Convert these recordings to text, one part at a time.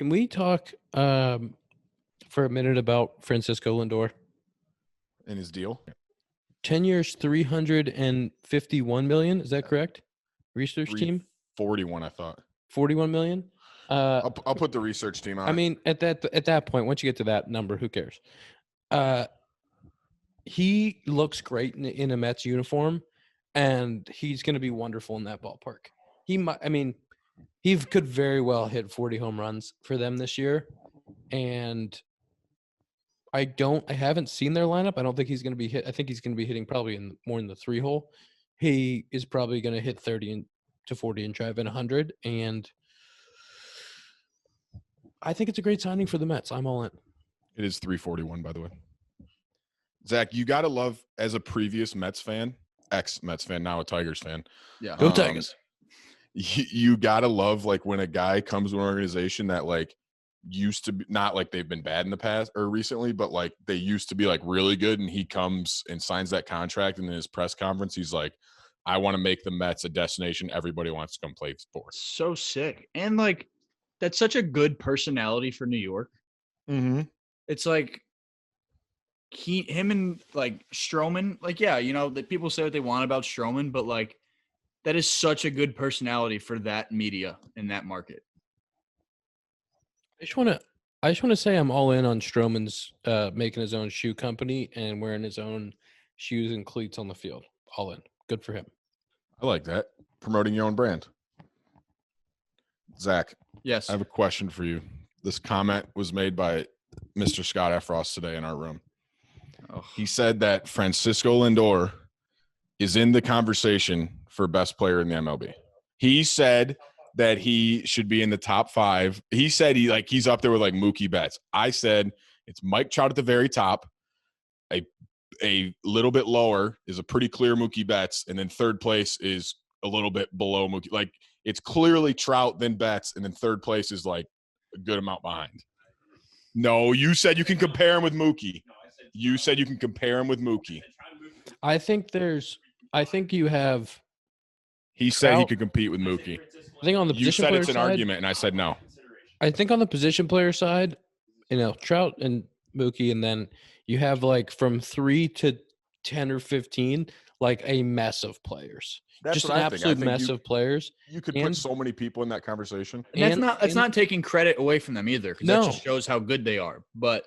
Can we talk for a minute about Francisco Lindor? In his deal? 10 years, 351 million. Is that correct? Research team? 41, I thought. 41 million. I'll put the research team on. I mean, at that point, once you get to that number, who cares? He looks great in a Mets uniform, and he's going to be wonderful in that ballpark. He could very well hit 40 home runs for them this year, and I haven't seen their lineup. I don't think he's going to be hit. I think he's going to be hitting probably more in the 3-hole. He is probably going to hit 30 to 40 and drive in 100, and I think it's a great signing for the Mets. I'm all in. It is 341, by the way. Zach, you got to love, as a previous Mets fan, ex-Mets fan, now a Tigers fan. Yeah. Go Tigers. You got to love, like, when a guy comes to an organization that, like, used to be, not like they've been bad in the past or recently, but, like, they used to be, like, really good, and he comes and signs that contract, and in his press conference, he's like, I want to make the Mets a destination everybody wants to come play sports. So sick. And, like, that's such a good personality for New York. Mm-hmm. It's like him and, like, Stroman, like, yeah, you know, that people say what they want about Stroman, but, like, that is such a good personality for that media in that market. I just want to say I'm all in on Stroman's making his own shoe company and wearing his own shoes and cleats on the field. All in. Good for him. I like that. Promoting your own brand. Zach. Yes. I have a question for you. This comment was made by Mr. Scott F. Ross today in our room. Oh. He said that Francisco Lindor is in the conversation for best player in the MLB. He said that he should be in the top 5. He said he's up there with, like, Mookie Betts. I said it's Mike Trout at the very top. A little bit lower is a pretty clear Mookie Betts, and then third place is a little bit below Mookie. Like, it's clearly Trout, then Betts, and then third place is, like, a good amount behind. No, you said you can compare him with Mookie. You said you can compare him with Mookie. I think you have. He said he could compete with Mookie. I think on the position player side. You said it's an argument, and I said no. I think on the position player side, Trout and Mookie, and then you have, like, from 3 to 10 or 15, like, a mess of players. That's just what an I think. absolute mess of players. You could put so many people in that conversation. And that's not taking credit away from them either, because No. that just shows how good they are. But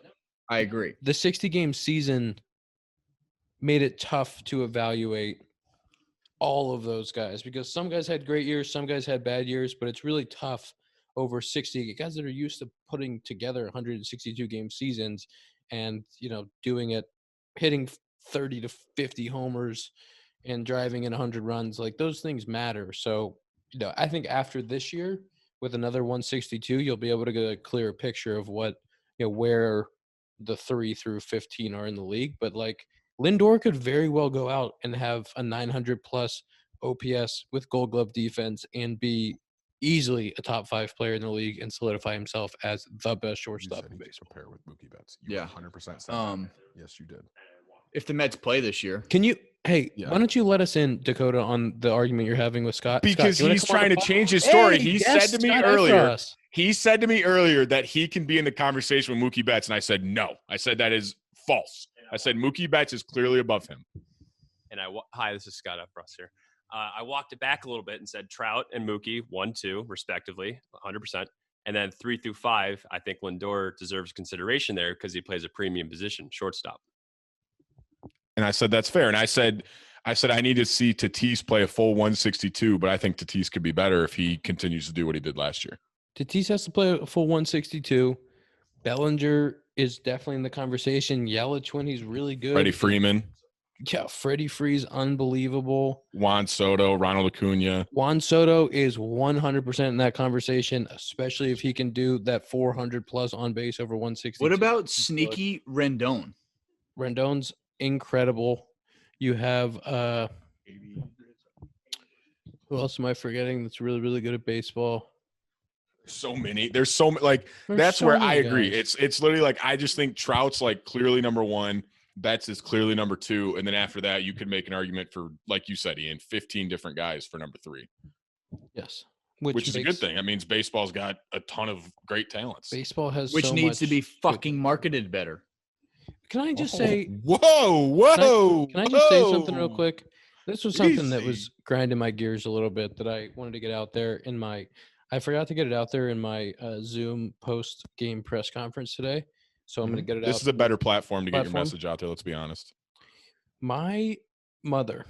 I agree. The 60-game season made it tough to evaluate all of those guys because some guys had great years, some guys had bad years, but it's really tough over 60 guys that are used to putting together 162-game seasons and, doing it, hitting 30 to 50 homers and driving in 100 runs. Like, those things matter. So, I think after this year with another 162, you'll be able to get a clearer picture of what, where the 3 through 15 are in the league. But, like, Lindor could very well go out and have a 900-plus OPS with Gold Glove defense and be easily a top 5 player in the league and solidify himself as the best shortstop in baseball. Compare with Mookie Betts. Yeah. 100% said yes, you did. If the Mets play this year. Can you – hey, why don't you let us in, Dakota, on the argument you're having with Scott? Because Scott, he's trying to change his story. Hey, he said to me Scott earlier – he said to me earlier that he can be in the conversation with Mookie Betts, and I said no. I said that is false. I said Mookie Betts is clearly above him. And hi, this is Scott F. Ross here. I walked it back a little bit and said Trout and Mookie 1, 2, respectively, 100%. And then 3 through 5, I think Lindor deserves consideration there because he plays a premium position, shortstop. And I said that's fair. And I said I need to see Tatis play a full 162, but I think Tatis could be better if he continues to do what he did last year. Tatis has to play a full 162. Bellinger is definitely in the conversation. Yelich, when he's really good. Freddie Freeman. Yeah, Freddie Free's unbelievable. Juan Soto, Ronald Acuna. Juan Soto is 100% in that conversation, especially if he can do that 400-plus on base over 160. What about sneaky Rendon? Rendon's incredible. You have who else am I forgetting that's really, really good at baseball? So many. There's so many. Like, that's where I agree. It's literally like I just think Trout's, like, clearly number 1. Betts is clearly number 2. And then after that, you could make an argument for, like you said, Ian, 15 different guys for number 3. Yes. which is a good makes- thing. That means baseball's got a ton of great talents. Baseball has Which so needs to much be good fucking things. marketed better. Can I just say? Whoa! Can I just say something real whoa. quick? This was something that Easy. was grinding my gears a little bit that I wanted to get out there in my. I forgot to get it out there in my Zoom post game press conference today, so I'm going to get it out. This is a better platform to get your Platform? message out there. Let's be honest. My mother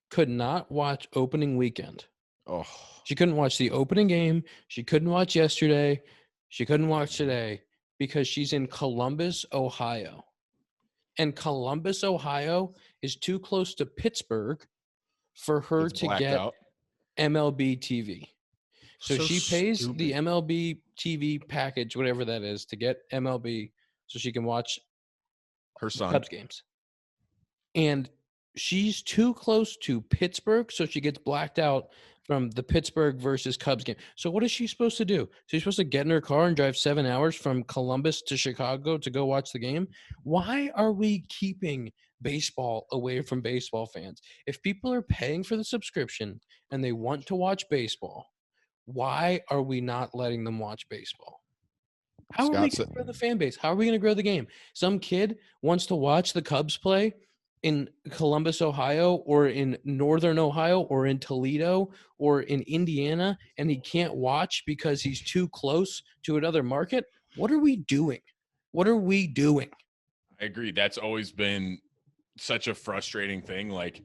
could not watch opening weekend. Oh, She couldn't watch the opening game. She couldn't watch yesterday. She couldn't watch today because she's in Columbus, Ohio. And Columbus, Ohio is too close to Pittsburgh for her it's to blacked get out. MLB TV. So she pays stupid. the MLB TV package, whatever that is, to get MLB so she can watch Her son. Cubs games. And she's too close to Pittsburgh, so she gets blacked out from the Pittsburgh versus Cubs game. So what is she supposed to do? She's supposed to get in her car and drive 7 hours from Columbus to Chicago to go watch the game? Why are we keeping baseball away from baseball fans? If people are paying for the subscription and they want to watch baseball, why are we not letting them watch baseball? How are we Scott going to grow the fan base? How are we going to grow the game? Some kid wants to watch the Cubs play in Columbus, Ohio, or in Northern Ohio, or in Toledo, or in Indiana, and he can't watch because he's too close to another market. What are we doing? What are we doing? I agree. That's always been such a frustrating thing. Like,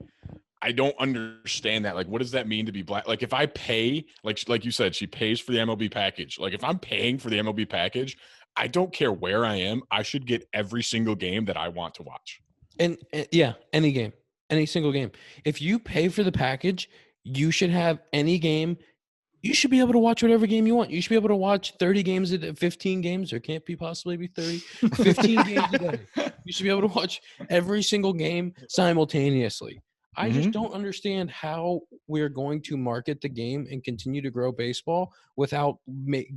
I don't understand that. Like, what does that mean to be black? Like, if I pay, like you said, she pays for the MLB package. Like, if I'm paying for the MLB package, I don't care where I am. I should get every single game that I want to watch. And yeah, any game, any single game. If you pay for the package, you should have any game. You should be able to watch whatever game you want. You should be able to watch 30 games, 15 games. There can't be possibly be 30, 15 games a day. You should be able to watch every single game simultaneously. I just don't understand how we're going to market the game and continue to grow baseball without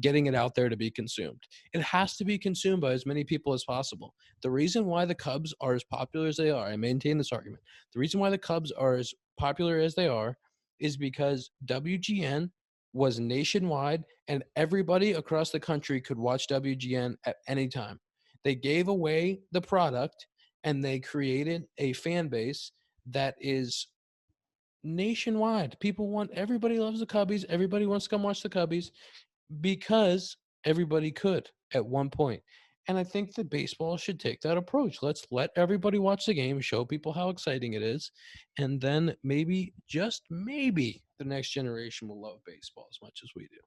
getting it out there to be consumed. It has to be consumed by as many people as possible. The reason why the Cubs are as popular as they are, I maintain this argument. The reason why the Cubs are as popular as they are is because WGN was nationwide and everybody across the country could watch WGN at any time. They gave away the product and they created a fan base that is nationwide. Everybody loves the Cubbies. Everybody wants to come watch the Cubbies because everybody could at one point. And I think that baseball should take that approach. Let's let everybody watch the game, show people how exciting it is, and then maybe, just maybe, the next generation will love baseball as much as we do.